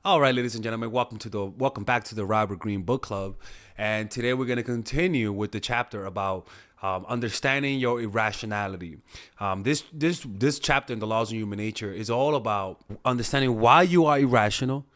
All right, ladies and gentlemen, welcome back to the Robert Greene Book Club, and today we're going to continue with the chapter about understanding your irrationality. This chapter in the Laws of Human Nature is all about understanding why you are irrational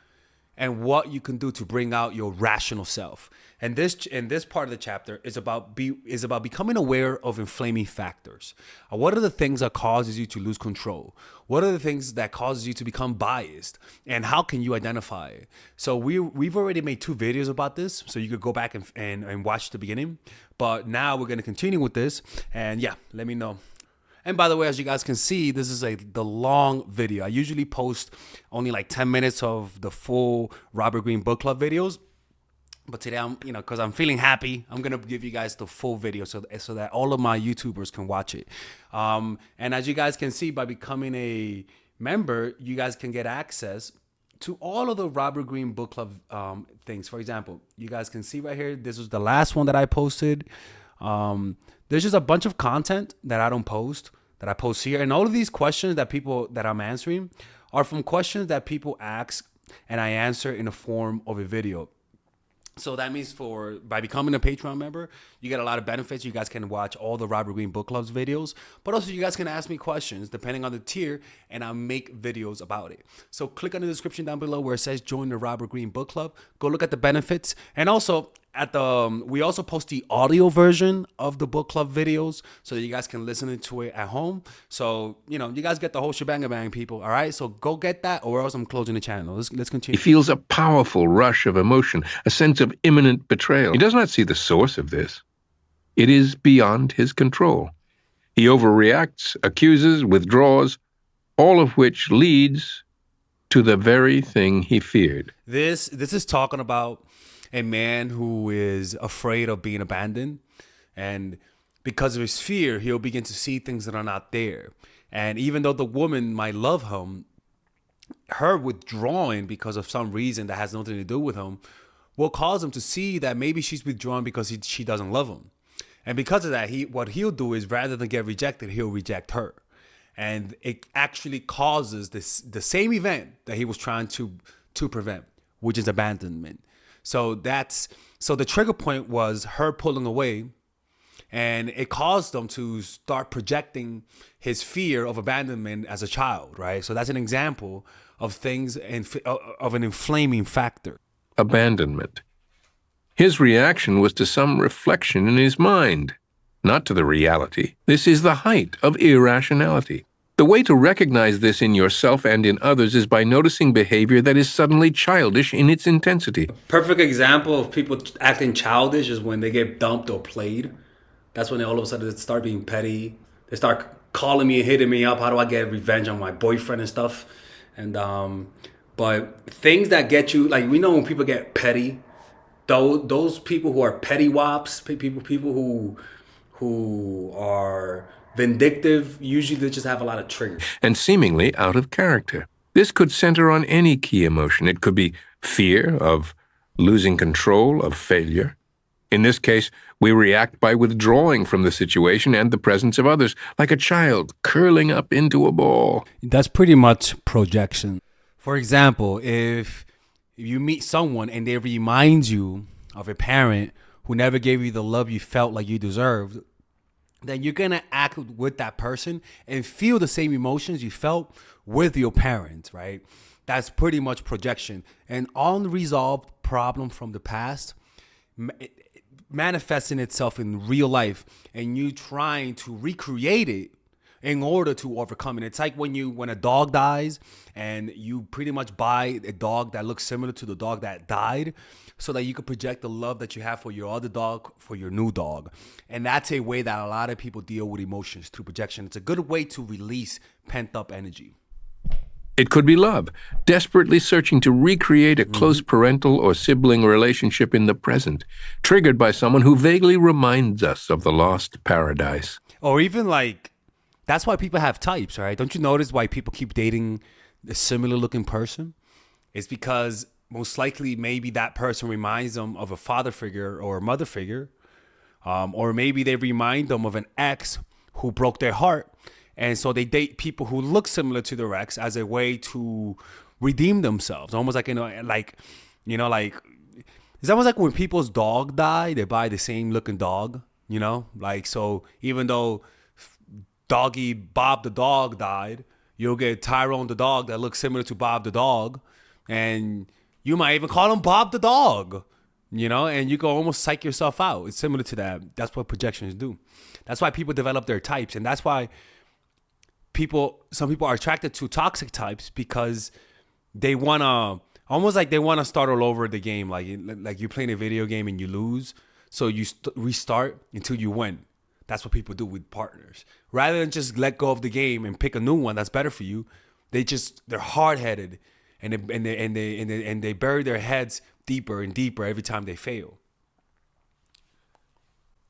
and what you can do to bring out your rational self. And this part of the chapter is about becoming aware of inflaming factors. What are the things that causes you to lose control? What are the things that causes you to become biased? And how can you identify it? So we've already made 2 videos about this, so you could go back and watch the beginning. But now we're gonna continue with this, and yeah, let me know. And by the way, as you guys can see, this is the long video. I usually post only like 10 minutes of the full Robert Greene Book Club videos. But today, because I'm feeling happy, I'm going to give you guys the full video so that all of my YouTubers can watch it. And as you guys can see, by becoming a member, you guys can get access to all of the Robert Greene Book Club things. For example, you guys can see right here, this was the last one that I posted. There's just a bunch of content that I don't post, that I post here. And all of these questions that I'm answering are from questions that people ask and I answer in the form of a video. So that means by becoming a Patreon member, you get a lot of benefits. You guys can watch all the Robert Greene Book Club's videos, but also you guys can ask me questions depending on the tier, and I'll make videos about it. So click on the description down below where it says join the Robert Greene Book Club. Go look at the benefits, and also we also post the audio version of the book club videos so that you guys can listen to it at home. So you guys get the whole shebang bang, people. All right, so go get that, or else I'm closing the channel. Let's continue. He feels a powerful rush of emotion, a sense of imminent betrayal. He does not see the source of this. It is beyond his control. He overreacts, accuses, withdraws, all of which leads to the very thing he feared. This is talking about a man who is afraid of being abandoned, and because of his fear, he'll begin to see things that are not there. And even though the woman might love him, her withdrawing because of some reason that has nothing to do with him will cause him to see that maybe she's withdrawn because she doesn't love him. And because of that, what he'll do is, rather than get rejected, he'll reject her. And it actually causes the same event that he was trying to prevent, which is abandonment. So the trigger point was her pulling away, and it caused him to start projecting his fear of abandonment as a child, right? So that's an example of things of an inflaming factor. Abandonment. His reaction was to some reflection in his mind, not to the reality. This is the height of irrationality. The way to recognize this in yourself and in others is by noticing behavior that is suddenly childish in its intensity. Perfect example of people acting childish is when they get dumped or played. That's when they all of a sudden start being petty. They start calling me and hitting me up. How do I get revenge on my boyfriend and stuff? And but things that get you, like, we know when people get petty, those people who are petty wops, people who are vindictive, usually they just have a lot of triggers. And seemingly out of character. This could center on any key emotion. It could be fear of losing control, of failure. In this case, we react by withdrawing from the situation and the presence of others, like a child curling up into a ball. That's pretty much projection. For example, if you meet someone and they remind you of a parent who never gave you the love you felt like you deserved, then you're going to act with that person and feel the same emotions you felt with your parents, right? That's pretty much projection. An unresolved problem from the past manifesting itself in real life, and you trying to recreate it in order to overcome it. It's like when a dog dies and you pretty much buy a dog that looks similar to the dog that died so that you can project the love that you have for your other dog for your new dog. And that's a way that a lot of people deal with emotions, through projection. It's a good way to release pent up energy. It could be love, desperately searching to recreate a close parental or sibling relationship in the present, triggered by someone who vaguely reminds us of the lost paradise. Or even that's why people have types, right? Don't you notice why people keep dating a similar looking person? It's because most likely maybe that person reminds them of a father figure or a mother figure. Or maybe they remind them of an ex who broke their heart. And so they date people who look similar to their ex as a way to redeem themselves. Almost like, like it's almost like when people's dog die, they buy the same looking dog, like, so even though doggy Bob the dog died, you'll get Tyrone the dog that looks similar to Bob the dog, and you might even call him Bob the dog, and you can almost psych yourself out. It's similar to that. That's what projections do. That's why people develop their types, and that's why some people are attracted to toxic types, because they wanna almost like they wanna start all over the game, like you're playing a video game and you lose, so you restart until you win. That's what people do with partners. Rather than just let go of the game and pick a new one that's better for you, they're hard headed, and they bury their heads deeper and deeper every time they fail.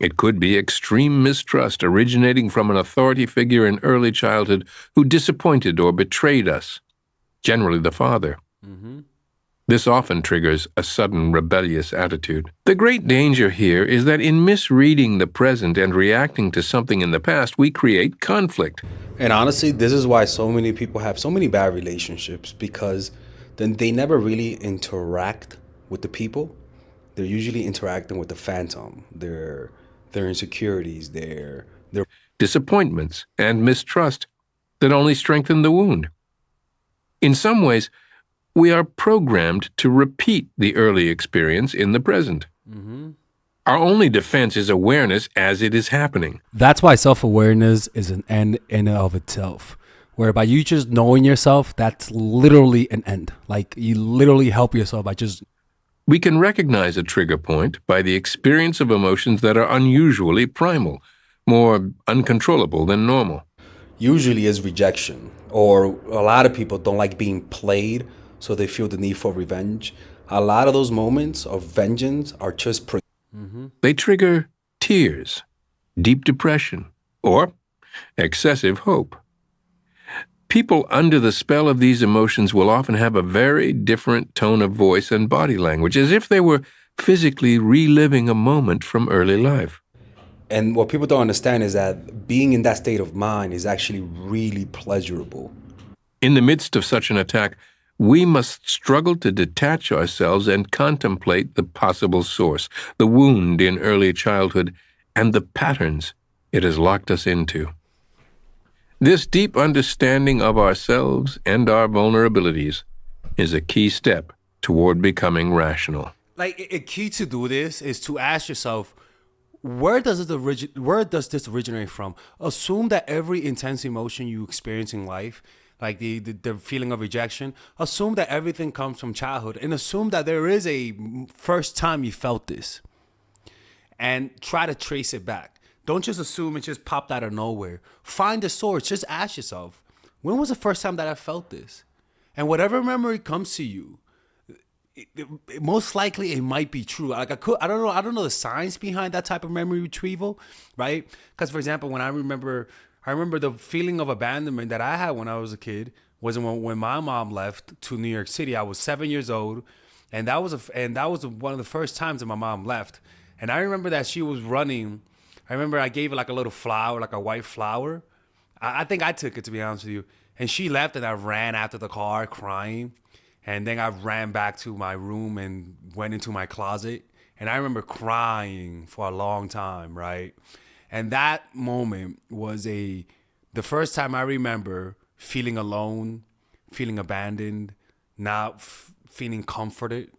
It could be extreme mistrust originating from an authority figure in early childhood who disappointed or betrayed us, generally the father. This often triggers a sudden rebellious attitude. The great danger here is that in misreading the present and reacting to something in the past, we create conflict. And honestly, this is why so many people have so many bad relationships, because then they never really interact with the people. They're usually interacting with the phantom, their insecurities, their disappointments and mistrust that only strengthen the wound. In some ways, we are programmed to repeat the early experience in the present. Our only defense is awareness as it is happening. That's why self-awareness is an end in and of itself. Whereby you just knowing yourself, that's literally an end. Like, you literally help yourself by just... We can recognize a trigger point by the experience of emotions that are unusually primal, more uncontrollable than normal. Usually is rejection, or a lot of people don't like being played, so they feel the need for revenge. A lot of those moments of vengeance are just... They trigger tears, deep depression, or excessive hope. People under the spell of these emotions will often have a very different tone of voice and body language, as if they were physically reliving a moment from early life. And what people don't understand is that being in that state of mind is actually really pleasurable. In the midst of such an attack, we must struggle to detach ourselves and contemplate the possible source, the wound in early childhood, and the patterns it has locked us into. This deep understanding of ourselves and our vulnerabilities is a key step toward becoming rational. Like, a key to do this is to ask yourself, where does this originate from? Assume that every intense emotion you experience in life, like the feeling of rejection, assume that everything comes from childhood, and assume that there is a first time you felt this, and try to trace it back. Don't just assume it just popped out of nowhere. Find the source. Just ask yourself, when was the first time that I felt this? And whatever memory comes to you, most likely it might be true. Like, I don't know the science behind that type of memory retrieval, right? Because, for example, when I remember the feeling of abandonment that I had when I was a kid was when my mom left to New York City. I was 7 years old, and that was one of the first times that my mom left. And I remember that she was running. I remember I gave her like a little flower, like a white flower. I think I took it, to be honest with you. And she left, and I ran after the car crying. And then I ran back to my room and went into my closet. And I remember crying for a long time, right? And that moment was the first time I remember feeling alone, feeling abandoned, not feeling comforted,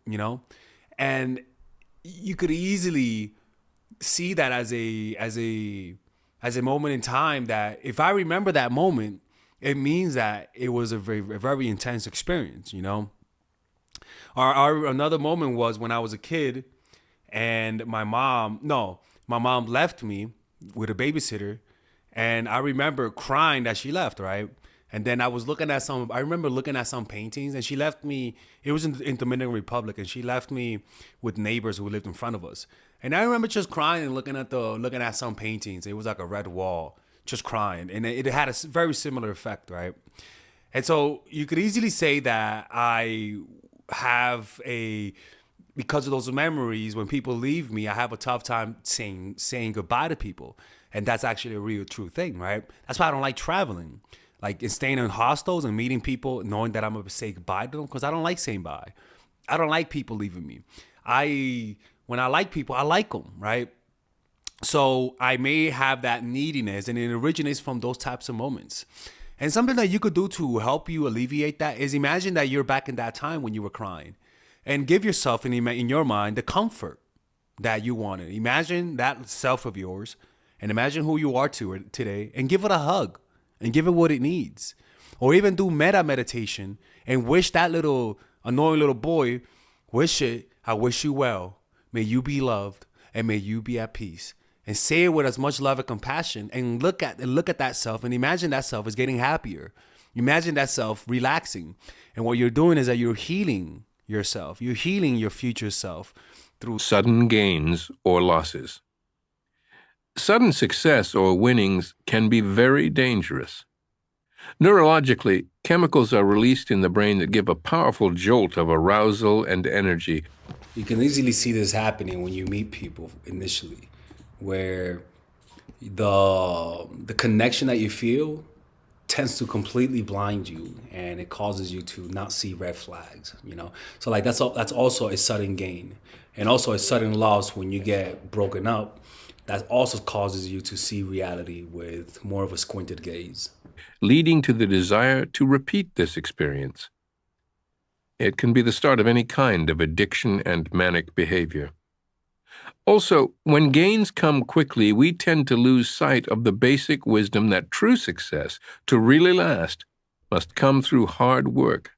And you could easily see that as a moment in time, that if I remember that moment, it means that it was a very intense experience, Our another moment was when I was a kid, and my mom left me with a babysitter, and I remember crying that she left, right? And then I remember looking at some paintings, and she left me. It was in the Dominican Republic, and she left me with neighbors who lived in front of us. And I remember just crying and looking at some paintings. It was like a red wall, just crying, and it had a very similar effect, right? And so you could easily say that I have because of those memories, when people leave me, I have a tough time saying goodbye to people. And that's actually a real true thing, right? That's why I don't like traveling. Like in staying in hostels and meeting people, knowing that I'm gonna say goodbye to them because I don't like saying bye. I don't like people leaving me. When I like people, I like them, right? So I may have that neediness, and it originates from those types of moments. And something that you could do to help you alleviate that is imagine that you're back in that time when you were crying, and give yourself in your mind the comfort that you wanted. Imagine that self of yours, and imagine who you are today, and give it a hug, and give it what it needs, or even do meditation and wish that little annoying little boy, wish it. I wish you well. May you be loved, and may you be at peace. And say it with as much love and compassion, and look at that self, and imagine that self is getting happier. Imagine that self relaxing, and what you're doing is that you're healing yourself. You're healing your future self through sudden gains or losses. Sudden success or winnings can be very dangerous. Neurologically, chemicals are released in the brain that give a powerful jolt of arousal and energy. You can easily see this happening when you meet people initially, where the connection that you feel tends to completely blind you, and it causes you to not see red flags. So like that's also a sudden gain, and also a sudden loss when you get broken up. That also causes you to see reality with more of a squinted gaze, leading to the desire to repeat this experience. It can be the start of any kind of addiction and manic behavior. Also, when gains come quickly, we tend to lose sight of the basic wisdom that true success, to really last, must come through hard work.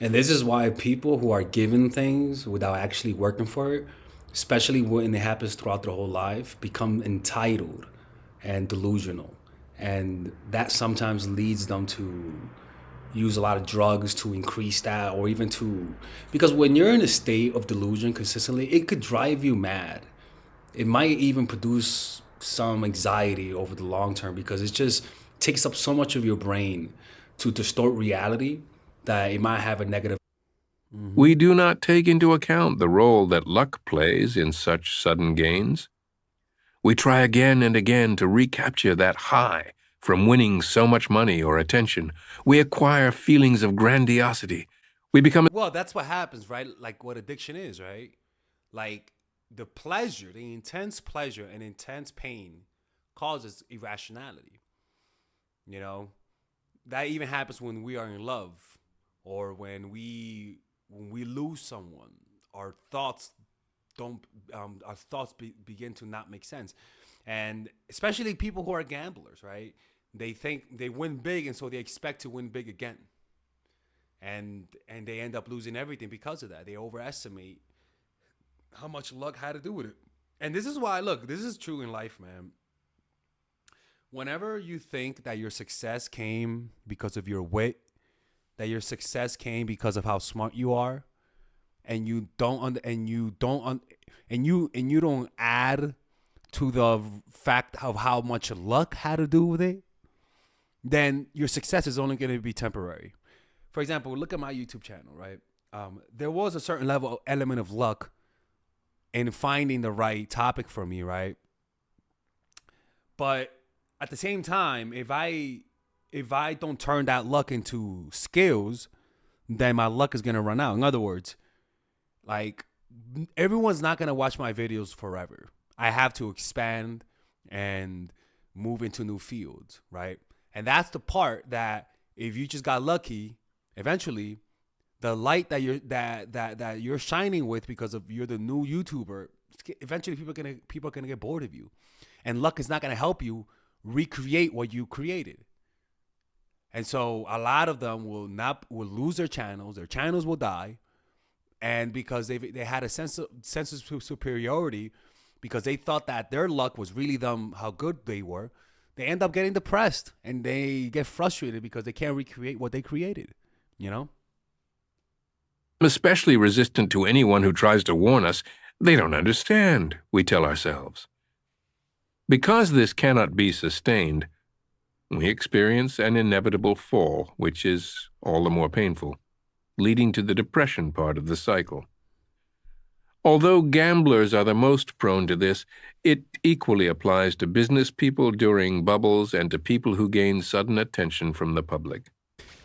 and this is why people who are given things without actually working for it, especially when it happens throughout their whole life, become entitled and delusional, and that sometimes leads them to use a lot of drugs to increase that, or even to, because when you're in a state of delusion consistently, it could drive you mad. It might even produce some anxiety over the long term, because it just takes up so much of your brain to distort reality that it might have a negative. We do not take into account the role that luck plays in such sudden gains. We try again and again to recapture that high from winning so much money or attention. We acquire feelings of grandiosity. We become Well, that's what happens, right? Like what addiction is, right? Like the pleasure, the intense pleasure and intense pain causes irrationality. You know, that even happens when we are in love, or when we lose someone. Our thoughts don't our thoughts begin to not make sense, and especially people who are gamblers, right? They think they win big, and so they expect to win big again, and they end up losing everything because of that. They overestimate how much luck had to do with it. And this is why, look, this is true in life, man. Whenever you think that your success came because of your wit, that your success came because of how smart you are, and you don't add to the fact of how much luck had to do with it, then your success is only going to be temporary. For example, look at my YouTube channel, right? There was a certain element of luck in finding the right topic for me, right? But at the same time, if I don't turn that luck into skills, then my luck is gonna run out. In other words, like everyone's not gonna watch my videos forever. I have to expand and move into new fields, right? And that's the part that if you just got lucky, eventually the light that you're shining with because of you're the new YouTuber, eventually people are gonna get bored of you, and luck is not gonna help you recreate what you created. And so a lot of them will lose their channels. Their channels will die, and because they had a sense of superiority, because they thought that their luck was really them, how good they were, they end up getting depressed and they get frustrated because they can't recreate what they created. You know. especially resistant to anyone who tries to warn us. They don't understand, we tell ourselves. Because this cannot be sustained, we experience an inevitable fall, which is all the more painful, leading to the depression part of the cycle. Although gamblers are the most prone to this, it equally applies to business people during bubbles and to people who gain sudden attention from the public.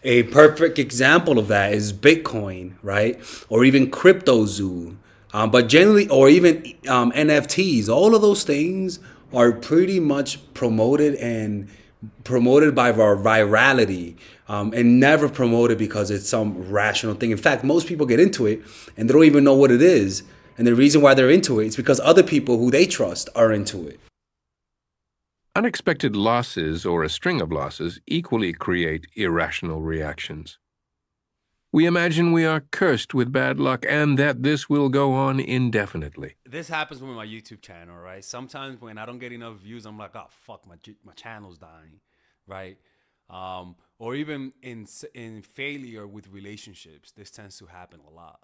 A perfect example of that is Bitcoin, right? Or even CryptoZoo. But generally, or even NFTs, all of those things are pretty much promoted by our virality, and never promoted because it's some rational thing. In fact, most people get into it and they don't even know what it is. And the reason why they're into it is because other people who they trust are into it. Unexpected losses or a string of losses equally create irrational reactions. We imagine we are cursed with bad luck and that this will go on indefinitely. This happens with my YouTube channel, right? Sometimes when I don't get enough views, I'm like, oh fuck, my channel's dying, right? Or even in failure with relationships, this tends to happen a lot.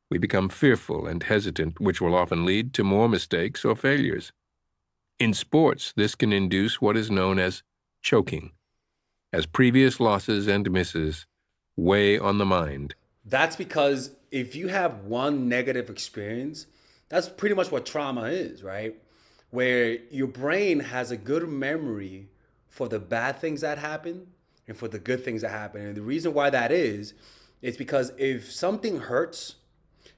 We become fearful and hesitant, which will often lead to more mistakes or failures. In sports, this can induce what is known as choking, as previous losses and misses weigh on the mind. That's because if you have one negative experience, that's pretty much what trauma is, right? Where your brain has a good memory for the bad things that happen and for the good things that happen. And the reason why that is because if something hurts,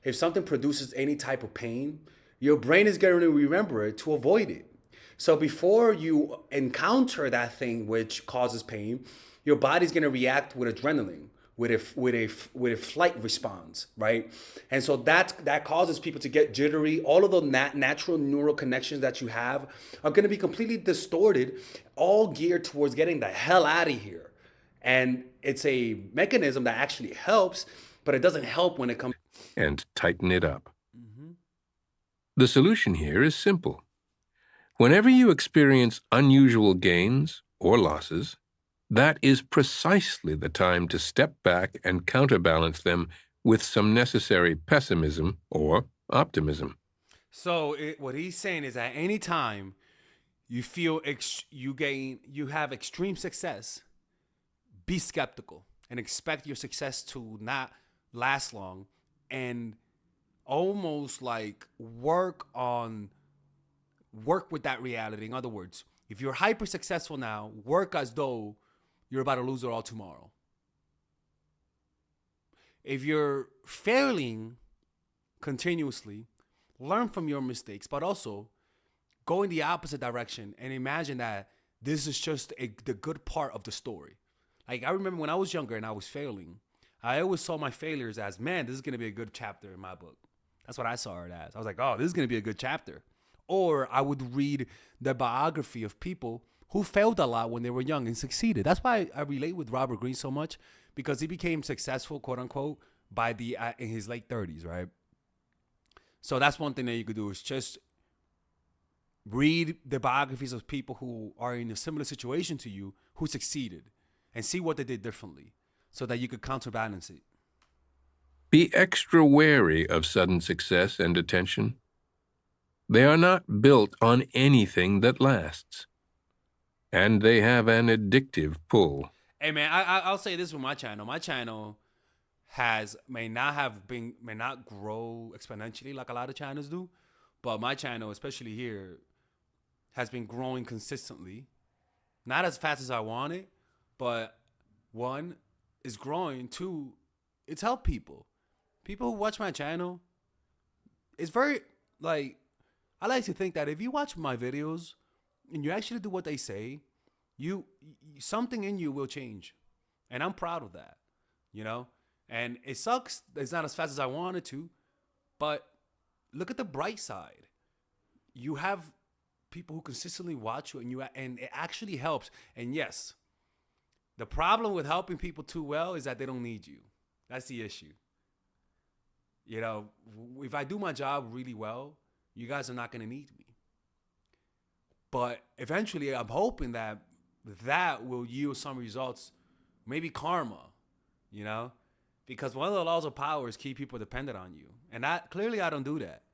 if something produces any type of pain, your brain is going to remember it to avoid it. So before you encounter that thing which causes pain, your body's going to react with adrenaline, with a flight response, right? And so that causes people to get jittery. All of the natural neural connections that you have are going to be completely distorted, all geared towards getting the hell out of here. And it's a mechanism that actually helps, but it doesn't help when it comes. And tighten it up. The solution here is simple. Whenever you experience unusual gains or losses, that is precisely the time to step back and counterbalance them with some necessary pessimism or optimism. So what he's saying is at any time you feel you have extreme success, be skeptical and expect your success to not last long, and almost like work with that reality. In other words, if you're hyper successful now, work as though you're about to lose it all tomorrow. If you're failing continuously, learn from your mistakes, but also go in the opposite direction and imagine that this is just the good part of the story. Like I remember when I was younger and I was failing, I always saw my failures as, man, this is going to be a good chapter in my book. That's what I saw it as. I was like, oh, this is going to be a good chapter. Or I would read the biography of people who failed a lot when they were young and succeeded. That's why I relate with Robert Greene so much, because he became successful, quote unquote, by in his late 30s, right? So that's one thing that you could do is just read the biographies of people who are in a similar situation to you who succeeded and see what they did differently so that you could counterbalance it. Be extra wary of sudden success and attention. They are not built on anything that lasts, and they have an addictive pull. Hey man, I'll say this with my channel. My channel may not grow exponentially like a lot of channels do, but my channel, especially here, has been growing consistently. Not as fast as I wanted, but one, is growing. Two, it's helped people. People who watch my channel, it's very like I like to think that if you watch my videos and you actually do what they say, you something in you will change, and I'm proud of that. You know, and it sucks. It's not as fast as I wanted to, but look at the bright side. You have people who consistently watch you, and it actually helps. And yes, the problem with helping people too well is that they don't need you. That's the issue. You know, if I do my job really well, you guys are not going to need me. But eventually, I'm hoping that will yield some results, maybe karma, you know? Because one of the laws of power is keep people dependent on you. And clearly I don't do that.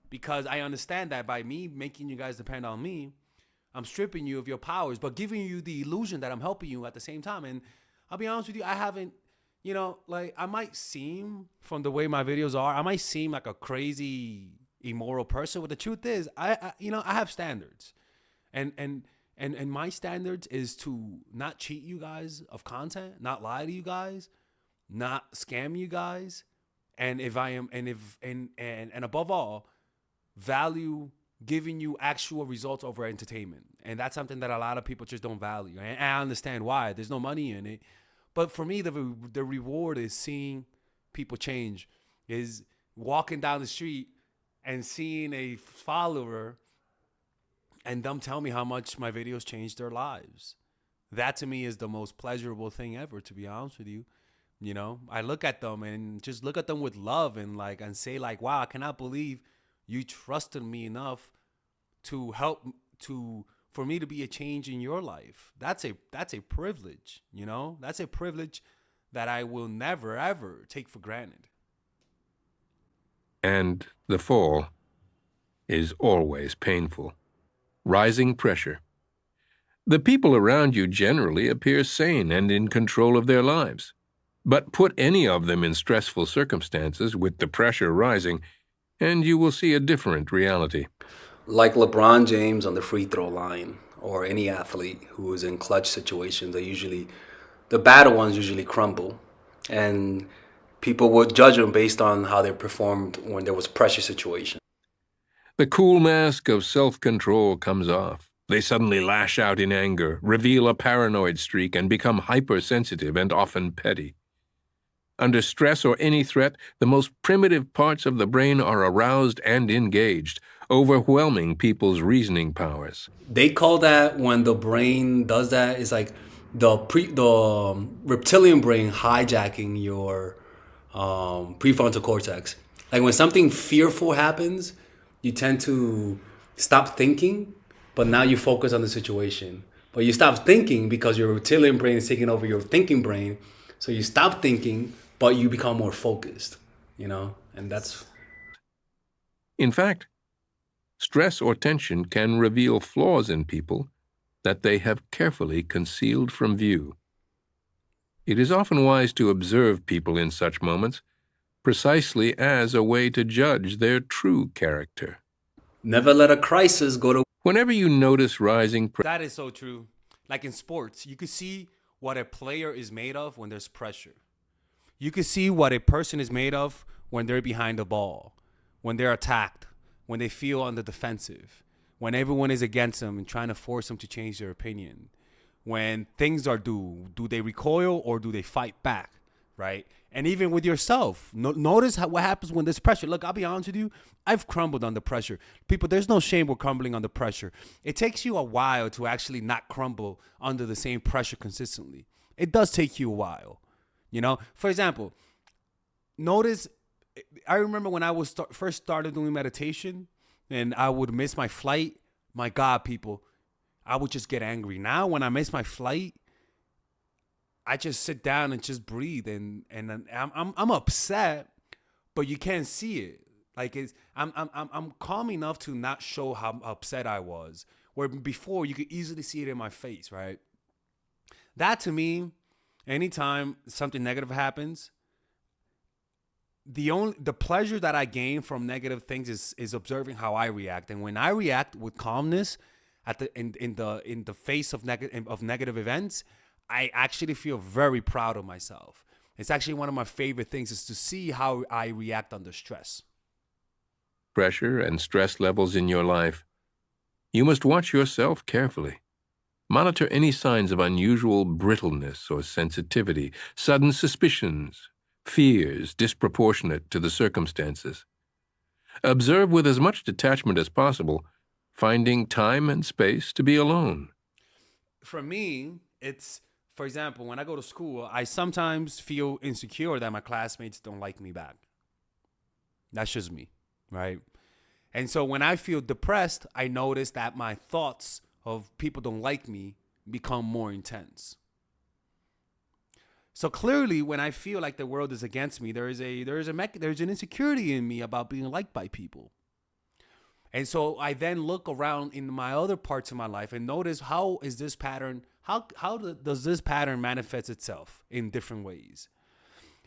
Because I understand that by me making you guys depend on me, I'm stripping you of your powers, but giving you the illusion that I'm helping you at the same time. And I'll be honest with you, I haven't like I might seem from the way my videos are, I might seem like a crazy immoral person. But the truth is, I have standards, and my standards is to not cheat you guys of content, not lie to you guys, not scam you guys, and if I am, and if and above all, value giving you actual results over entertainment. And that's something that a lot of people just don't value. And I understand why. There's no money in it. But for me, the reward is seeing people change, is walking down the street and seeing a follower and them tell me how much my videos changed their lives. That to me is the most pleasurable thing ever, to be honest with you. I look at them and just look at them with love and say like, wow, I cannot believe you trusted me enough to help to for me to be a change in your life. That's a privilege, That's a privilege that I will never ever take for granted. And the fall is always painful. Rising pressure. The people around you generally appear sane and in control of their lives. But put any of them in stressful circumstances with the pressure rising, and you will see a different reality. Like LeBron James on the free throw line, or any athlete who is in clutch situations, the better ones usually crumble, and people would judge them based on how they performed when there was pressure situation. The cool mask of self-control comes off. They suddenly lash out in anger, reveal a paranoid streak, and become hypersensitive and often petty. Under stress or any threat, the most primitive parts of the brain are aroused and engaged, overwhelming people's reasoning powers. They They call that when the brain does that, it's like the reptilian brain hijacking your prefrontal cortex. Like when something fearful happens, you tend to stop thinking, but now you focus on the situation. But you stop thinking because your reptilian brain is taking over your thinking brain. So you stop thinking, but you become more focused, And that's In fact, stress or tension can reveal flaws in people that they have carefully concealed from view. It is often wise to observe people in such moments, precisely as a way to judge their true character. never let a crisis go to. Whenever you notice rising That is so true. Like in sports, you can see what a player is made of when there's pressure. You can see what a person is made of when they're behind the ball, when they're attacked, when they feel on the defensive, when everyone is against them and trying to force them to change their opinion. When things are due, do they recoil or do they fight back, right? And even with yourself, notice what happens when there's pressure. Look, I'll be honest with you, I've crumbled under pressure. People, there's no shame with crumbling under pressure. It takes you a while to actually not crumble under the same pressure consistently. It does take you a while. For example, notice, I remember when I was first started doing meditation and I would miss my flight. My God, people, I would just get angry. Now, when I miss my flight, I just sit down and just breathe, and I'm upset, but you can't see it. Like I'm calm enough to not show how upset I was. Where before you could easily see it in my face, right? That to me, anytime something negative happens, the pleasure that I gain from negative things is observing how I react. And when I react with calmness at the face of negative events, I actually feel very proud of myself. It's actually one of my favorite things is to see how I react under stress. pressure and stress levels in your life, you must watch yourself carefully. Monitor any signs of unusual brittleness or sensitivity, sudden suspicions, fears disproportionate to the circumstances. Observe with as much detachment as possible, finding time and space to be alone. For me, it's, for example, when I go to school, I sometimes feel insecure that my classmates don't like me back. That's just me, right? And so when I feel depressed, I notice that my thoughts of people don't like me become more intense. So clearly, when I feel like the world is against me, there's an insecurity in me about being liked by people. And so I then look around in my other parts of my life and notice how is this pattern, does this pattern manifest itself in different ways?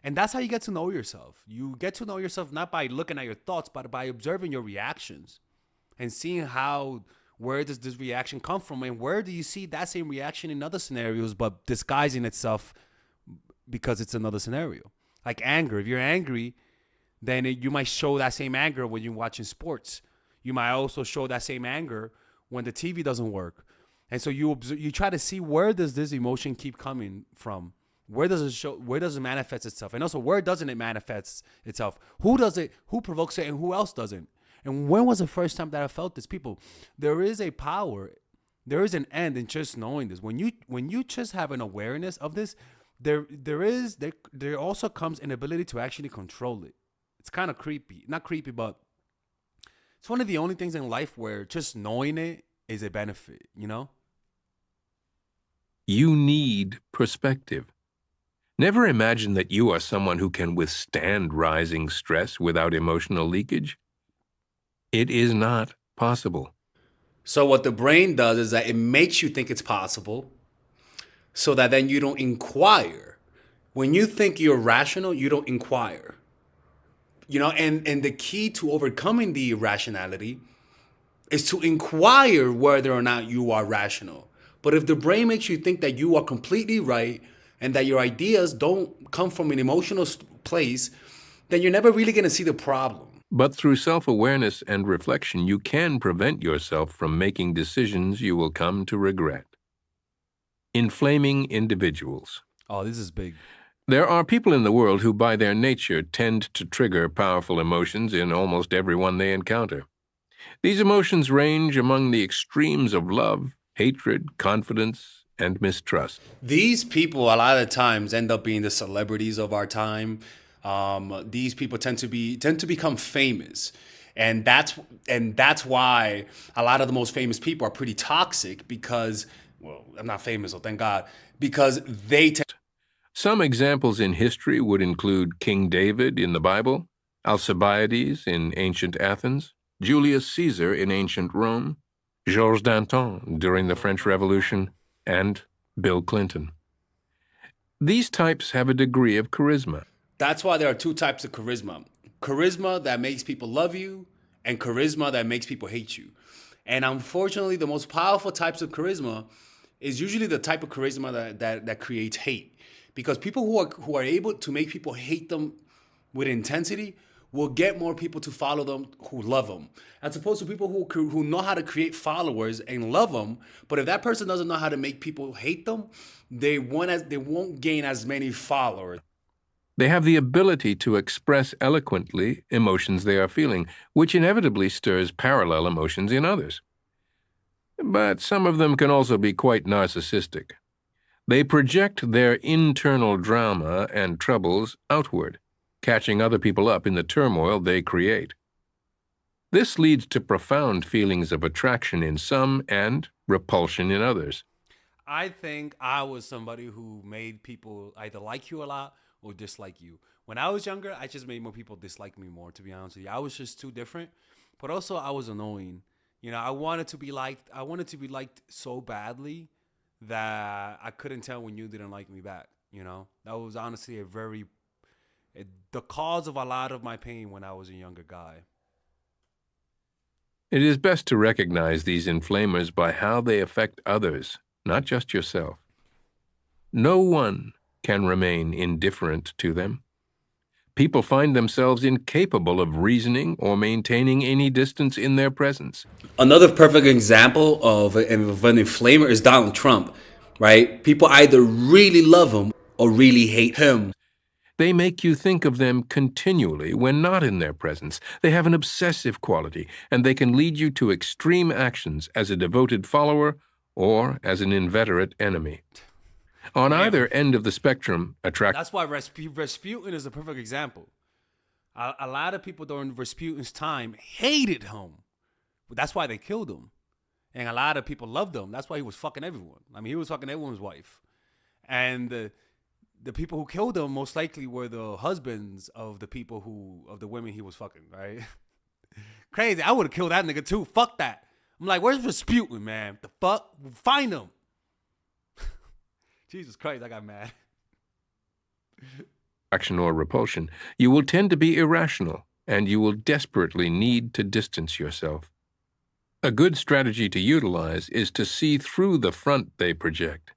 And that's how you get to know yourself. You get to know yourself not by looking at your thoughts, but by observing your reactions and seeing how, where does this reaction come from, and where do you see that same reaction in other scenarios, but disguising itself because it's another scenario. Like anger. If you're angry, then you might show that same anger when you're watching sports. You might also show that same anger when the TV doesn't work. And so you try to see, where does this emotion keep coming from? Where does it show? Where does it manifest itself? And also, where doesn't it manifest itself? Who does it? Who provokes it? And who else doesn't? And when was the first time that I felt this? People, there is a power, there is an end in just knowing this. When you just have an awareness of this, there also comes an ability to actually control it. It's kind of creepy, not creepy, but it's one of the only things in life where just knowing it is a benefit. You know. You need perspective. Never imagine that you are someone who can withstand rising stress without emotional leakage. It is not possible. So what the brain does is that it makes you think it's possible, so that then you don't inquire. When you think you're rational, you don't inquire. And the key to overcoming the irrationality is to inquire whether or not you are rational. But if the brain makes you think that you are completely right and that your ideas don't come from an emotional place, then you're never really going to see the problem. But through self-awareness and reflection, you can prevent yourself from making decisions you will come to regret. Inflaming individuals. Oh, this is big. There are people in the world who by their nature tend to trigger powerful emotions in almost everyone they encounter. These emotions range among the extremes of love, hatred, confidence, and mistrust. These people a lot of times end up being the celebrities of our time. These people tend to become famous, and that's why a lot of the most famous people are pretty toxic, because, well, I'm not famous, so thank God, because they tend. Some examples in history would include King David in the Bible, Alcibiades in ancient Athens, Julius Caesar in ancient Rome, Georges Danton during the French Revolution, and Bill Clinton. These types have a degree of charisma. That's why there are two types of charisma. Charisma that makes people love you, and charisma that makes people hate you. And unfortunately, the most powerful types of charisma is usually the type of charisma that creates hate. Because people who are able to make people hate them with intensity will get more people to follow them who love them, as opposed to people who know how to create followers and love them. But if that person doesn't know how to make people hate them, they won't gain as many followers. They have the ability to express eloquently emotions they are feeling, which inevitably stirs parallel emotions in others. But some of them can also be quite narcissistic. They project their internal drama and troubles outward, catching other people up in the turmoil they create. This leads to profound feelings of attraction in some and repulsion in others. I think I was somebody who made people either like you a lot or dislike you. When I was younger, I just made more people dislike me more, to be honest with you. I was just too different. But also I was annoying. I wanted to be liked. I wanted to be liked so badly that I couldn't tell when you didn't like me back. That was honestly the cause of a lot of my pain when I was a younger guy. It is best to recognize these inflamers by how they affect others, not just yourself. No one can remain indifferent to them. People find themselves incapable of reasoning or maintaining any distance in their presence. Another perfect example of an inflamer is Donald Trump, right? People either really love him or really hate him. They make you think of them continually when not in their presence. They have an obsessive quality, and they can lead you to extreme actions as a devoted follower or as an inveterate enemy. On either end of the spectrum, That's why Rasputin is a perfect example. A lot of people during Rasputin's time hated him. That's why they killed him. And a lot of people loved him. That's why he was fucking everyone. I mean, he was fucking everyone's wife. And the people who killed him most likely were the husbands of the women he was fucking, right? Crazy. I would have killed that nigga too. Fuck that. I'm like, where's Rasputin, man? The fuck? Find him. Jesus Christ, I got mad. action or repulsion, you will tend to be irrational, and you will desperately need to distance yourself. A good strategy to utilize is to see through the front they project.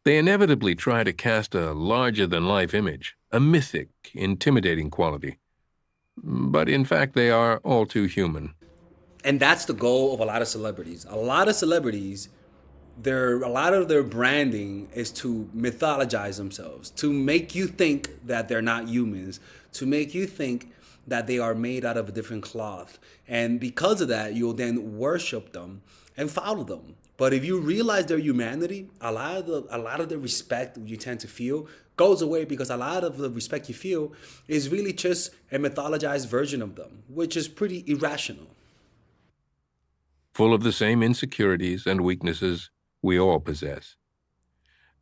They inevitably try to cast a larger-than-life image, a mythic, intimidating quality. But in fact, they are all too human. And that's the goal of a lot of celebrities. A lot of celebrities, a lot of their branding is to mythologize themselves, to make you think that they're not humans, to make you think that they are made out of a different cloth. And because of that, you'll then worship them and follow them. But if you realize their humanity, a lot of the respect you tend to feel goes away, because a lot of the respect you feel is really just a mythologized version of them, which is pretty irrational. Full of the same insecurities and weaknesses we all possess.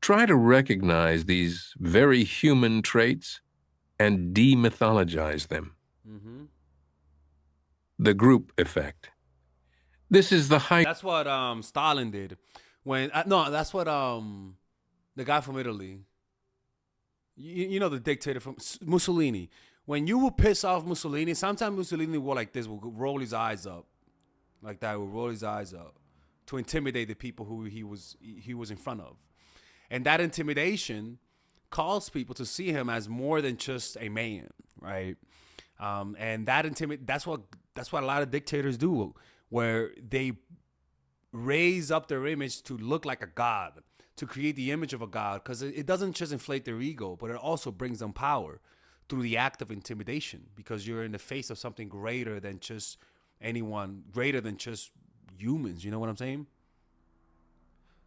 Try to recognize these very human traits and demythologize them. The group effect. This is the high. That's what Stalin did. When no, that's what the guy from Italy. You know, the dictator from Mussolini. When you will piss off Mussolini, sometimes Mussolini will like this, will roll his eyes up, like that, will roll his eyes up to intimidate the people who he was in front of, and that intimidation caused people to see him as more than just a man, right? And that's what a lot of dictators do, where they raise up their image to look like a god, to create the image of a god, because it doesn't just inflate their ego, but it also brings them power through the act of intimidation, because you're in the face of something greater than just anyone, greater than just humans. You know what I'm saying?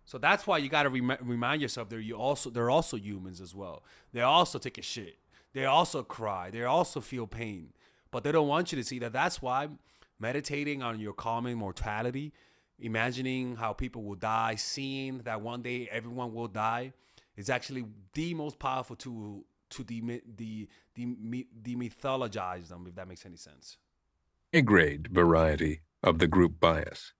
So that's why you got to remind yourself they're also humans as well. They also take a shit. They also cry. They also feel pain. But they don't want you to see that. That's why meditating on your calming mortality, imagining how people will die, seeing that one day everyone will die, is actually the most powerful tool to demythologize them, if that makes any sense. Grade variety of the group bias.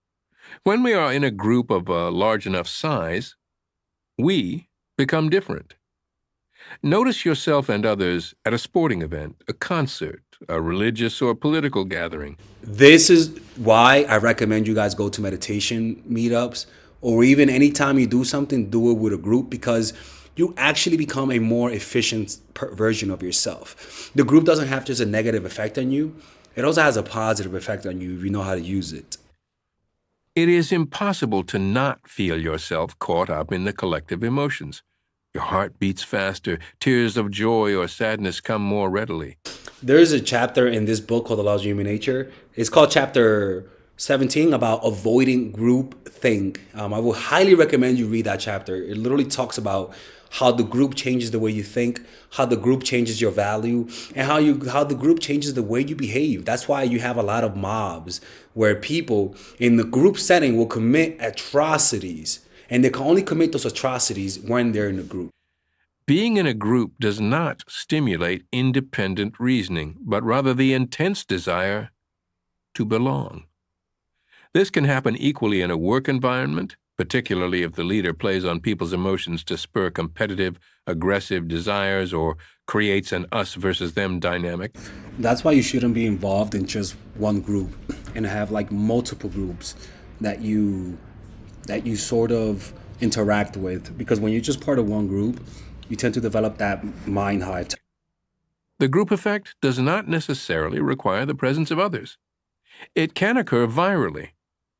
When we are in a group of a large enough size, we become different. Notice yourself and others at a sporting event, a concert, a religious or political gathering. This is why I recommend you guys go to meditation meetups, or even anytime you do something, do it with a group, because you actually become a more efficient version of yourself. The group doesn't have just a negative effect on you. It also has a positive effect on you if you know how to use it. It is impossible to not feel yourself caught up in the collective emotions. Your heart beats faster, tears of joy or sadness come more readily. There's a chapter in this book called The Laws of Human Nature. It's called chapter 17, about avoiding group think. I would highly recommend you read that chapter. It literally talks about how the group changes the way you think, how the group changes your value, and how the group changes the way you behave. That's why you have a lot of mobs where people in the group setting will commit atrocities, and they can only commit those atrocities when they're in a group. Being in a group does not stimulate independent reasoning, but rather the intense desire to belong. This can happen equally in a work environment, particularly if the leader plays on people's emotions to spur competitive, aggressive desires or creates an us versus them dynamic. That's why you shouldn't be involved in just one group, and have like multiple groups that you sort of interact with, because when you're just part of one group, you tend to develop that mind height. The group effect does not necessarily require the presence of others. It can occur virally,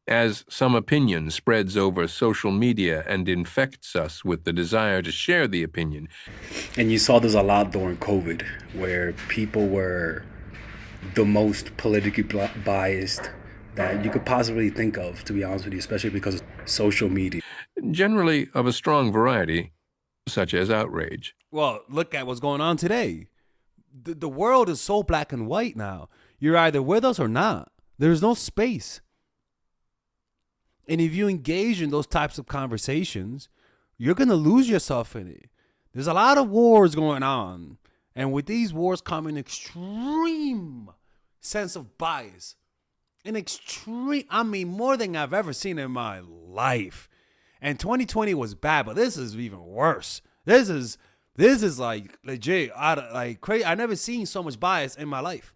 as some opinion spreads over social media and infects us with the desire to share the opinion. And you saw this a lot during COVID, where people were the most politically biased that you could possibly think of, to be honest with you, especially because of social media. Generally of a strong variety, such as outrage. Well, look at what's going on today. The world is so black and white now. You're either with us or not. There's no space. And if you engage in those types of conversations, you're going to lose yourself in it. There's a lot of wars going on. And with these wars come an extreme sense of bias. More than I've ever seen in my life. And 2020 was bad, but this is even worse. This is This is like legit. Like crazy. I never seen so much bias in my life,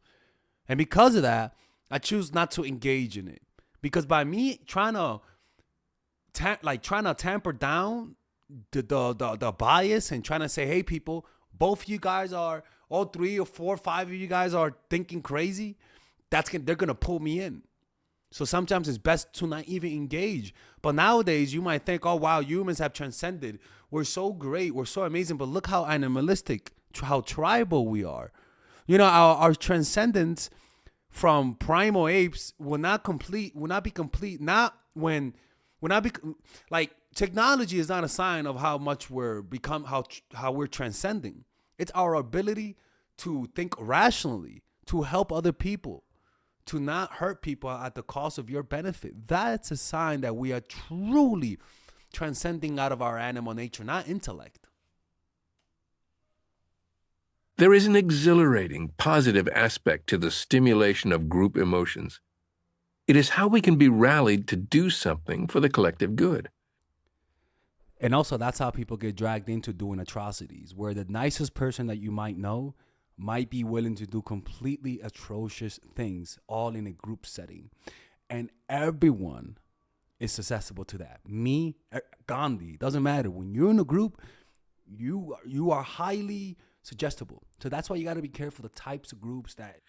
and because of that, I choose not to engage in it. Because by me trying to trying to tamper down the bias and trying to say, hey, people, both you guys are, all three or four or five of you guys are thinking crazy. They're gonna pull me in. So sometimes it's best to not even engage. But nowadays, you might think, oh, wow, humans have transcended. We're so great. We're so amazing. But look how animalistic, how tribal we are. You know, our transcendence from primal apes will not be complete. Will not be like technology is not a sign of how much how we're transcending. It's our ability to think rationally, to help other people, to not hurt people at the cost of your benefit. That's a sign that we are truly transcending out of our animal nature, not intellect. There is an exhilarating, positive aspect to the stimulation of group emotions. It is how we can be rallied to do something for the collective good. And also, that's how people get dragged into doing atrocities, where the nicest person that you might know might be willing to do completely atrocious things, all in a group setting. And everyone is susceptible to that. Me, Gandhi, doesn't matter. When you're in a group, you are highly suggestible. So that's why you got to be careful the types of groups that.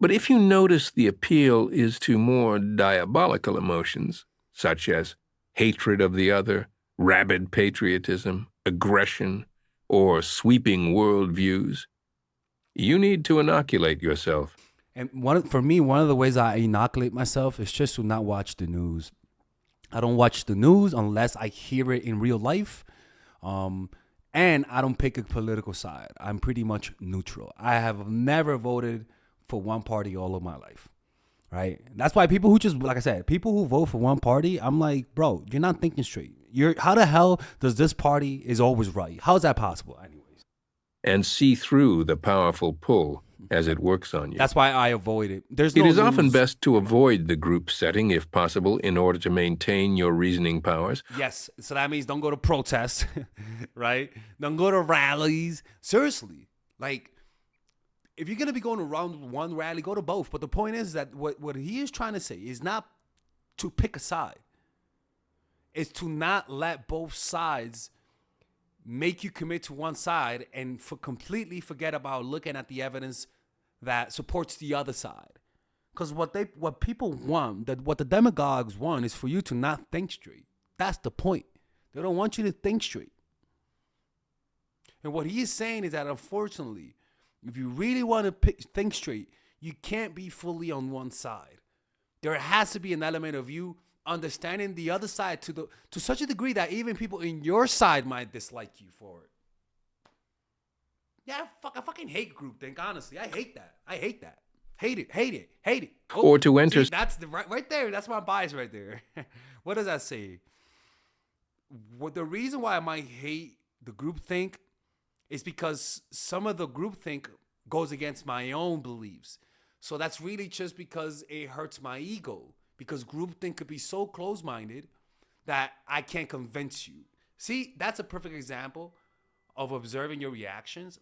But if you notice the appeal is to more diabolical emotions, such as hatred of the other, rabid patriotism, aggression, or sweeping worldviews, you need to inoculate yourself. And for me, one of the ways I inoculate myself is just to not watch the news. I don't watch the news unless I hear it in real life. And I don't pick a political side. I'm pretty much neutral. I have never voted for one party all of my life. Right? That's why people who just, like I said, people who vote for one party, I'm like, bro, you're not thinking straight. How the hell does this party is always right? How is that possible? Anyways. And see through the powerful pull as it works on you. That's why I avoid it. It is often best to avoid the group setting if possible in order to maintain your reasoning powers. Yes. So that means don't go to protests, right? Don't go to rallies. Seriously. Like, if you're going to be going around one rally, go to both. But the point is that what he is trying to say is not to pick a side. It's to not let both sides make you commit to one side and completely forget about looking at the evidence that supports the other side. Because what people want, what the demagogues want, is for you to not think straight. That's the point. They don't want you to think straight. And what he is saying is that, unfortunately, if you really want to think straight, you can't be fully on one side. There has to be an element of you understanding the other side to such a degree that even people in your side might dislike you for it. Yeah, I fucking hate groupthink, honestly. I hate that. Hate it. Oh, or to enter. See, that's right there. That's my bias right there. What does that say? The reason why I might hate the groupthink is because some of the groupthink goes against my own beliefs. So that's really just because it hurts my ego. Because groupthink could be so close-minded that I can't convince you. See, that's a perfect example of observing your reactions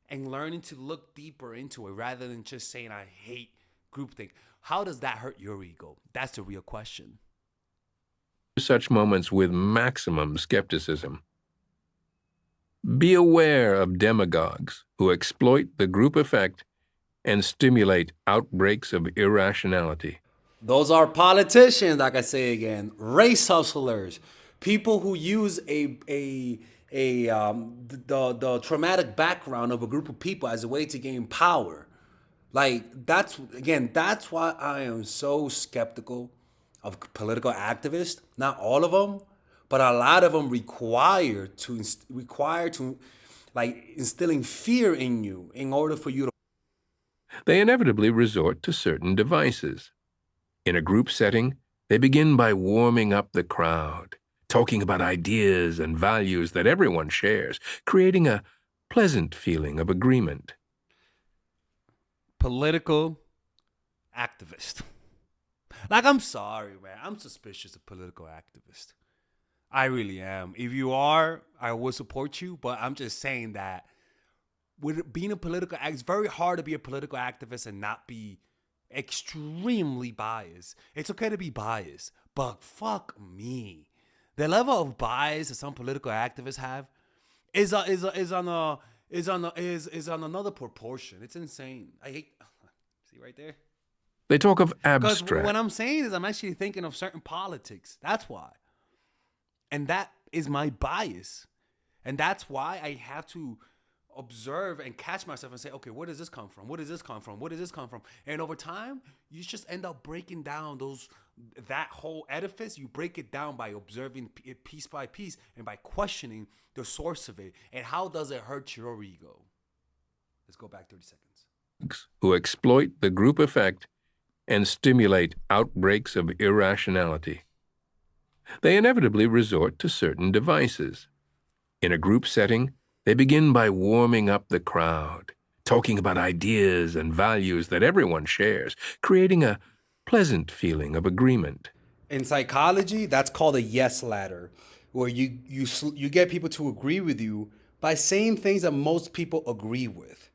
and learning to look deeper into it rather than just saying, I hate groupthink. How does that hurt your ego? That's the real question. Such moments with maximum skepticism. Be aware of demagogues who exploit the group effect and stimulate outbreaks of irrationality. Those are politicians, like I say again, race hustlers, people who use the traumatic background of a group of people as a way to gain power. Like that's why I am so skeptical of political activists. Not all of them, but a lot of them require to like instilling fear in you in order for you to. They inevitably resort to certain devices. In a group setting, they begin by warming up the crowd, talking about ideas and values that everyone shares, creating a pleasant feeling of agreement. Political activist. Like, I'm sorry, man. I'm suspicious of political activists. I really am. If you are, I will support you. But I'm just saying that with being a political act, it's very hard to be a political activist and not be extremely biased. It's okay to be biased, but fuck me. The level of bias that some political activists have is on another proportion. It's insane. I hate see right there. They talk of Because abstract. what I'm saying is I'm actually thinking of certain politics. That's why. And that is my bias. And that's why I have to observe and catch myself and say, okay, where does this come from? Where does this come from? Where does this come from? And over time, you just end up breaking down that whole edifice. You break it down by observing it piece by piece and by questioning the source of it. And how does it hurt your ego? Let's go back 30 seconds. Who exploit the group effect and stimulate outbreaks of irrationality. They inevitably resort to certain devices. In a group setting, they begin by warming up the crowd, talking about ideas and values that everyone shares, creating a pleasant feeling of agreement. In psychology, that's called a yes ladder, where you get people to agree with you by saying things that most people agree with.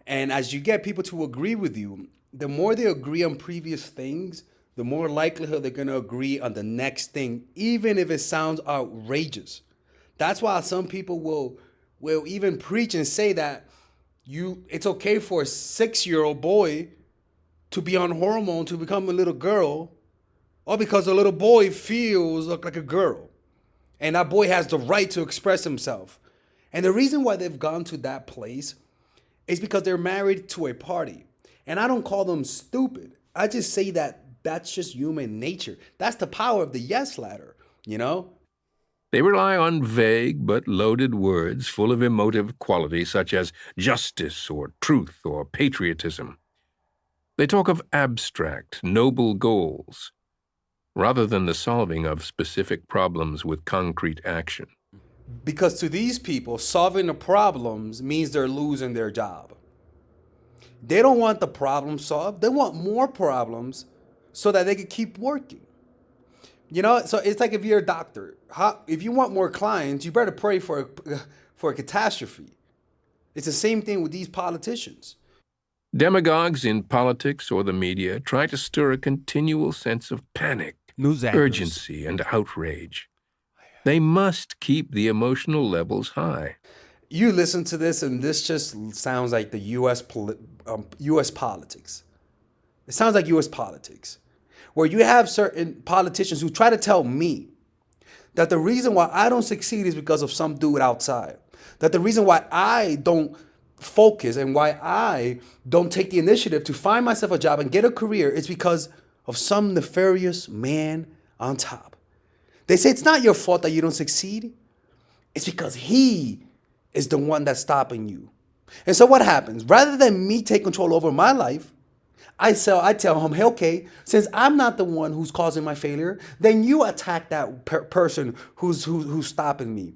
And as you get people to agree with you, the more they agree on previous things, the more likelihood they're going to agree on the next thing, even if it sounds outrageous. That's why some people will even preach and say that it's okay for a 6-year-old boy to be on hormone to become a little girl, or because a little boy feels like a girl. And that boy has the right to express himself. And the reason why they've gone to that place is because they're married to a party. And I don't call them stupid. I just say that that's just human nature. That's the power of the yes ladder, you know? They rely on vague but loaded words full of emotive qualities such as justice or truth or patriotism. They talk of abstract, noble goals, rather than the solving of specific problems with concrete action. Because to these people, solving the problems means they're losing their job. They don't want the problem solved. They want more problems so that they can keep working. You know, so it's like if you're a doctor, if you want more clients, you better pray for a catastrophe. It's the same thing with these politicians. Demagogues in politics or the media try to stir a continual sense of panic, News anchors. urgency, and outrage. They must keep the emotional levels high. You listen to this, and this just sounds like the U.S. politics. It sounds like U.S. politics, where you have certain politicians who try to tell me that the reason why I don't succeed is because of some dude outside. That the reason why I don't focus and why I don't take the initiative to find myself a job and get a career is because of some nefarious man on top. They say it's not your fault that you don't succeed. It's because he is the one that's stopping you. And so what happens? Rather than me take control over my life, I tell him, hey, okay, since I'm not the one who's causing my failure, then you attack that person who's stopping me.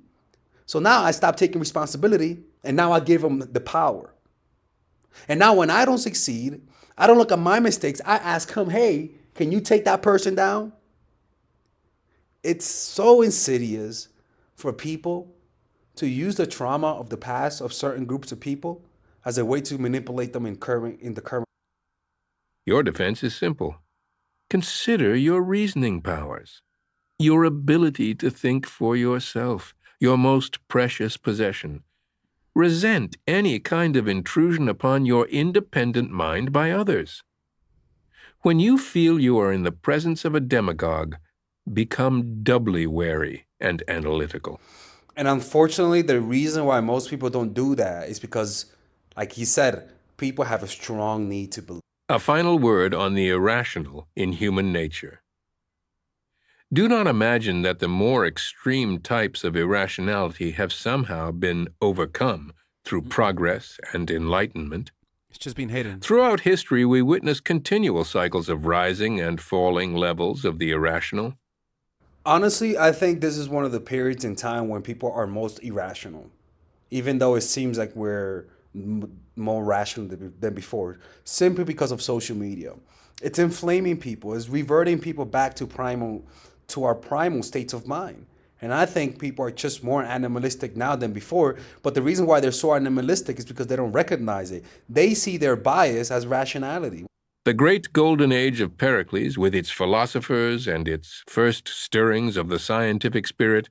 So now I stop taking responsibility, and now I give him the power. And now when I don't succeed, I don't look at my mistakes. I ask him, hey, can you take that person down? It's so insidious for people to use the trauma of the past of certain groups of people as a way to manipulate them in the current. Your defense is simple. Consider your reasoning powers, your ability to think for yourself, your most precious possession. Resent any kind of intrusion upon your independent mind by others. When you feel you are in the presence of a demagogue, become doubly wary and analytical. And unfortunately, the reason why most people don't do that is because, like he said, people have a strong need to believe. A final word on the irrational in human nature. Do not imagine that the more extreme types of irrationality have somehow been overcome through progress and enlightenment. It's just been hidden. Throughout history, we witness continual cycles of rising and falling levels of the irrational. Honestly, I think this is one of the periods in time when people are most irrational, even though it seems like we're more rational than before, simply because of social media. It's inflaming people. It's reverting people back to our primal states of mind. And I think people are just more animalistic now than before. But the reason why they're so animalistic is because they don't recognize it. They see their bias as rationality. The great golden age of Pericles, with its philosophers and its first stirrings of the scientific spirit,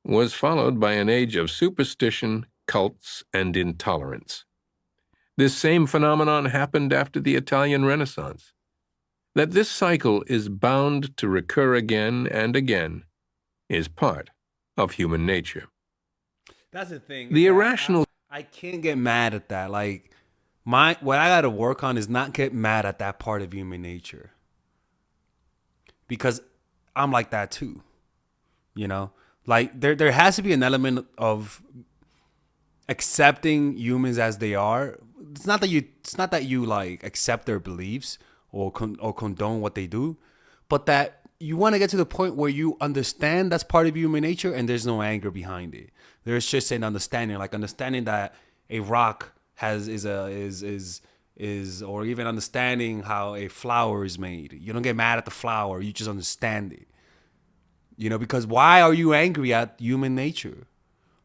was followed by an age of superstition, cults, and intolerance. This same phenomenon happened after the Italian Renaissance. That this cycle is bound to recur again and again is part of human nature. That's the thing. The irrational... I can't get mad at that. Like, what I got to work on is not get mad at that part of human nature. Because I'm like that too. You know? Like, there has to be an element of accepting humans as they are. It's not that you like accept their beliefs or condone what they do, but that you want to get to the point where you understand that's part of human nature and there's no anger behind it. There's just an understanding, like understanding that a rock is or even understanding how a flower is made. You don't get mad at the flower, you just understand it. You know, because why are you angry at human nature?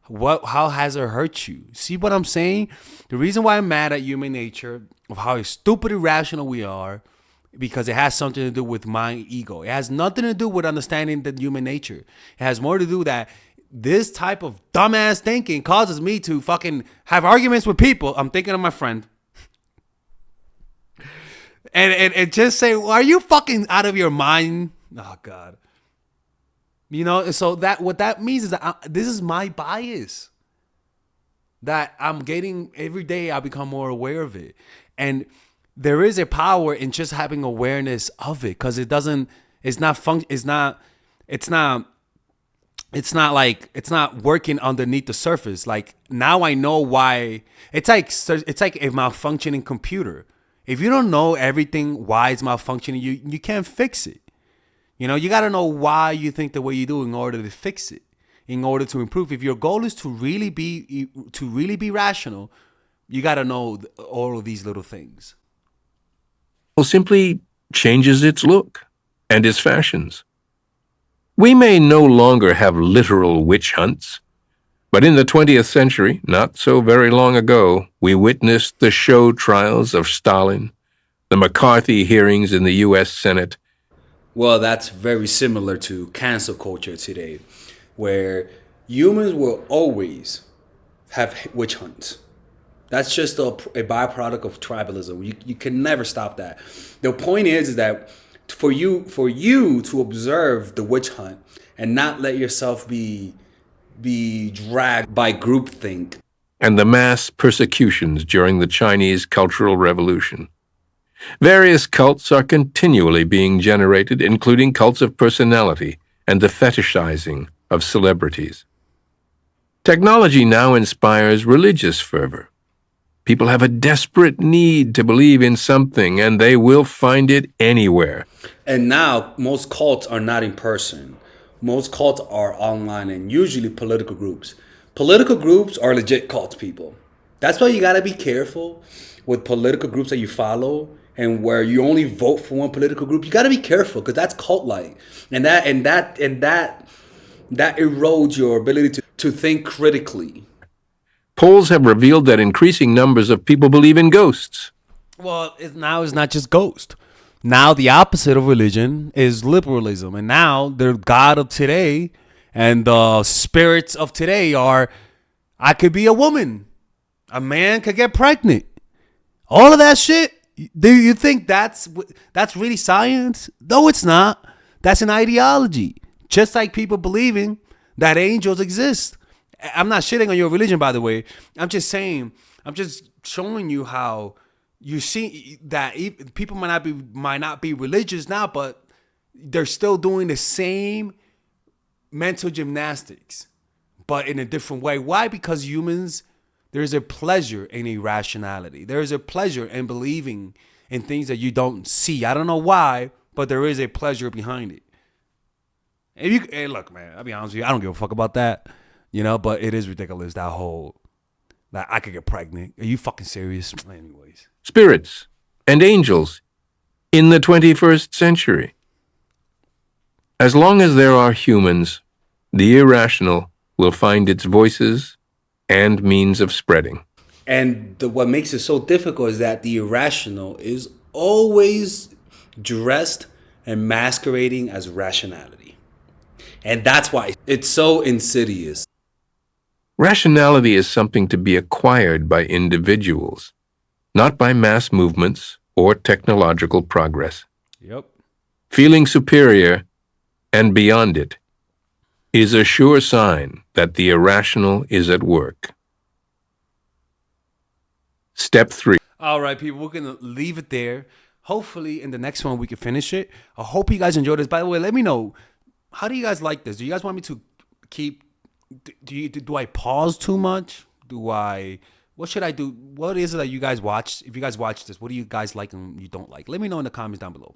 How has it hurt you? See what I'm saying? The reason why I'm mad at human nature, of how stupid irrational we are, because it has something to do with my ego. It has nothing to do with understanding the human nature. It has more to do that this type of dumbass thinking causes me to fucking have arguments with people. I'm thinking of my friend. And just say, well, are you fucking out of your mind? Oh, God. You know, so that what that means is that this is my bias that I'm getting every day. I become more aware of it. And there is a power in just having awareness of it, because it's not working underneath the surface. Like, now I know why. It's like a malfunctioning computer. If you don't know everything, why it's malfunctioning, you can't fix it. You know, you got to know why you think the way you do in order to fix it, in order to improve. If your goal is to really be rational, you got to know all of these little things. Simply changes its look and its fashions. We may no longer have literal witch hunts, but in the 20th century, not so very long ago, we witnessed the show trials of Stalin, the McCarthy hearings in the U.S. Senate. Well, that's very similar to cancel culture today, where humans will always have witch hunts. That's just a byproduct of tribalism. You can never stop that. The point is that for you to observe the witch hunt and not let yourself be dragged by groupthink. And the mass persecutions during the Chinese Cultural Revolution. Various cults are continually being generated, including cults of personality and the fetishizing of celebrities. Technology now inspires religious fervor. People have a desperate need to believe in something, and they will find it anywhere. And now, most cults are not in person. Most cults are online, and usually political groups. Political groups are legit cults, people. That's why you gotta be careful with political groups that you follow, and where you only vote for one political group. You gotta be careful, because that's cult-like, and that erodes your ability to think critically. Polls have revealed that increasing numbers of people believe in ghosts. Well, now it's not just ghost. Now the opposite of religion is liberalism. And now the God of today and the spirits of today are, I could be a woman. A man could get pregnant. All of that shit. Do you think that's really science? No, it's not. That's an ideology. Just like people believing that angels exist. I'm not shitting on your religion, by the way. I'm just saying, I'm just showing you how you see that people might not be religious now, but they're still doing the same mental gymnastics, but in a different way. Why? Because humans, there's a pleasure in irrationality. There is a pleasure in believing in things that you don't see. I don't know why, but there is a pleasure behind it. Hey, look, man, I'll be honest with you, I don't give a fuck about that. You know, but it is ridiculous, that whole, that I could get pregnant. Are you fucking serious? Anyways. Spirits and angels in the 21st century. As long as there are humans, the irrational will find its voices and means of spreading. And what makes it so difficult is that the irrational is always dressed and masquerading as rationality. And that's why it's so insidious. Rationality is something to be acquired by individuals, not by mass movements or technological progress. Yep. Feeling superior and beyond it is a sure sign that the irrational is at work. Step 3. All right, people, we're going to leave it there. Hopefully, in the next one, we can finish it. I hope you guys enjoyed this. By the way, let me know, how do you guys like this? Do you guys want me to keep, do I pause too much? What should I do? What is it that you guys watch? If you guys watch this, what do you guys like and you don't like? Let me know in the comments down below.